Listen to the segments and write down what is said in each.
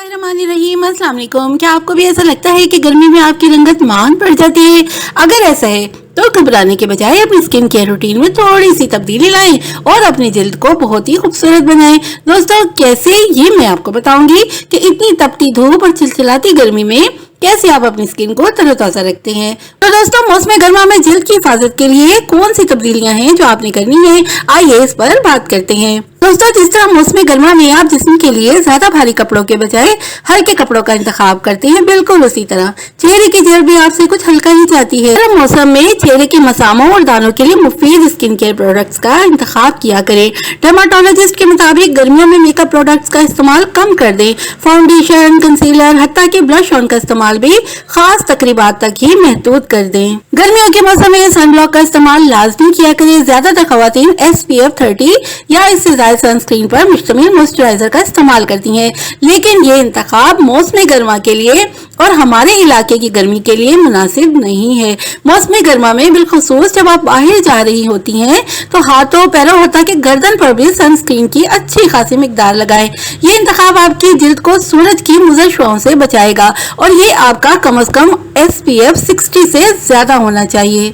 बिस्मिल्लाहिर्रहमानिर्रहीम। अस्सलाम वालेकुम। क्या आपको भी ऐसा लगता है कि गर्मी में आपकी रंगत मान पड़ जाती है? अगर ऐसा है तो घबराने के बजाय अपनी स्किन केयर रूटीन में थोड़ी सी तब्दीली लाएं और अपनी जिल्द को बहुत ही खूबसूरत बनाएं। दोस्तों कैसे, ये मैं आपको बताऊंगी कि इतनी तपती धूप और चिलचिलाती गर्मी में कैसे आप अपनी स्किन को तरोताजा रखते हैं। तो दोस्तों, मौसम गर्मा में जिल्द की हिफाजत के लिए कौन सी तब्दीलियां हैं जो आपने करनी है, आइए इस पर बात करते हैं। दोस्तों, जिस तरह मौसम गर्मा में आप जिस्म के लिए ज्यादा भारी कपड़ों के बजाय हल्के कपड़ों का इंतखाब करते हैं, बिल्कुल उसी तरह चेहरे की जिल्द भी आपसे कुछ हल्का ही चाहती है। गर्म मौसम में चेहरे के मसामों और दानों के लिए मुफीद स्किन केयर प्रोडक्ट्स का इंतखाब किया करें। डर्माटोलॉजिस्ट के मुताबिक गर्मियों में मेकअप प्रोडक्ट्स का इस्तेमाल कम कर दें। फाउंडेशन, कंसीलर, हत्ता कि ब्लश ऑन का इस्तेमाल भी खास तकरीबात तक ही महदूद कर दें। गर्मियों के मौसम में सनब्लॉक का इस्तेमाल लाजमी किया करें। ज्यादातर खवातीन SPF 30 या इससे ज्यादा सनस्क्रीन पर मुश्तमिल मॉइस्चराइजर का इस्तेमाल करती हैं, लेकिन ये इंतखाब मौसम गर्मा के लिए और हमारे इलाके की गर्मी के लिए मुनासिब नहीं है। मौसम गर्मा में बिलखुसूस जब आप बाहर जा रही होती हैं तो हाथों, पैरों, हत्ता कि गर्दन पर भी सनस्क्रीन की अच्छी खासी मिकदार लगाएं। ये इंतखाब आपकी जिल्द को सूरज की मुज़र शुआओं से बचाएगा और ये आपका कम से कम SPF 60 से ज्यादा होना चाहिए।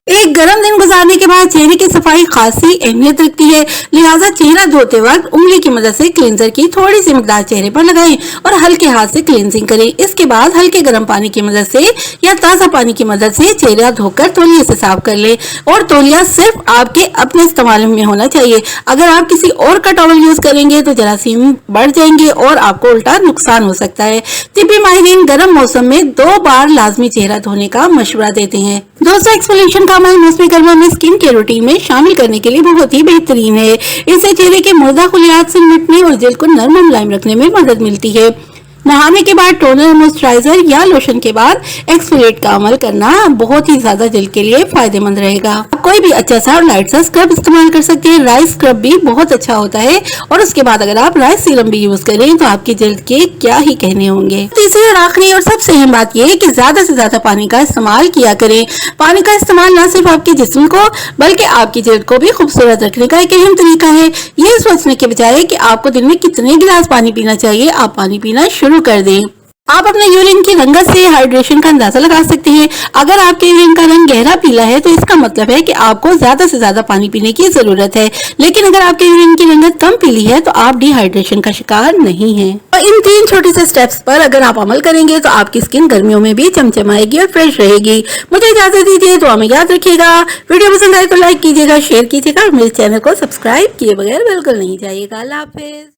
एक गर्म दिन गुजारने के बाद चेहरे की सफाई खासी अहमियत रखती है, लिहाजा चेहरा धोते वक्त उंगली की मदद से क्लींजर की थोड़ी सी मिकदार चेहरे पर लगाएं और हल्के हाथ से क्लींजिंग करें। इसके बाद हल्के गर्म पानी की मदद से या ताज़ा पानी की मदद से चेहरा धोकर तौलिए से साफ कर लें और तौलिया सिर्फ आपके अपने इस्तेमाल में होना चाहिए। अगर आप किसी और का टॉवल यूज करेंगे तो जरासीम बढ़ जाएंगे और आपको उल्टा नुकसान हो सकता है। तिब्बी माहिरीन गर्म मौसम में 2 बार लाजमी चेहरा धोने का मशवरा देते हैं। दोस्तों, एक्सफोलिएशन का अमल मौसम गर्मा में स्किन केयर रूटीन में शामिल करने के लिए बहुत ही बेहतरीन है। इससे चेहरे के मुर्दा खुलियात से निपटने और जिल्द को नरम और मुलायम रखने में मदद मिलती है। नहाने के बाद टोनर, मॉइस्चराइजर या लोशन के बाद एक्सफोलिएट का अमल करना बहुत ही ज्यादा जिल्द के लिए फायदेमंद रहेगा। आप कोई भी अच्छा सा और लाइट सा स्क्रब इस्तेमाल कर सकते हैं। राइस स्क्रब भी बहुत अच्छा होता है और उसके बाद अगर आप राइस सीरम भी यूज करें तो आपकी जिल्द के क्या ही कहने होंगे। तीसरी और आखिरी और सबसे अहम बात यह है कि ज्यादा से ज्यादा पानी का इस्तेमाल किया करें। पानी का इस्तेमाल न सिर्फ आपके जिस्म को बल्कि आपकी जिल्द को भी खूबसूरत रखने का एक अहम तरीका है। ये सोचने के बजाय कि आपको दिन में कितने गिलास पानी पीना चाहिए, आप पानी पीना शुरू कर दें। आप अपने यूरिन की रंगत से हाइड्रेशन का अंदाजा लगा सकते हैं। अगर आपके यूरिन का रंग गहरा पीला है तो इसका मतलब है कि आपको ज्यादा से ज्यादा पानी पीने की जरूरत है, लेकिन अगर आपके यूरिन की रंगत कम पीली है तो आप डिहाइड्रेशन का शिकार नहीं हैं। तो इन 3 छोटे से स्टेप्स पर अगर आप अमल करेंगे तो आपकी स्किन गर्मियों में भी चमचमाएगी और फ्रेश रहेगी। मुझे इजाजत दीजिए, तो हमें याद रखिएगा। वीडियो पसंद आए तो लाइक कीजिएगा, शेयर कीजिएगा और मेरे चैनल को सब्सक्राइब किए बगैर बिल्कुल नहीं जाइएगा। अल्लाह हाफिज।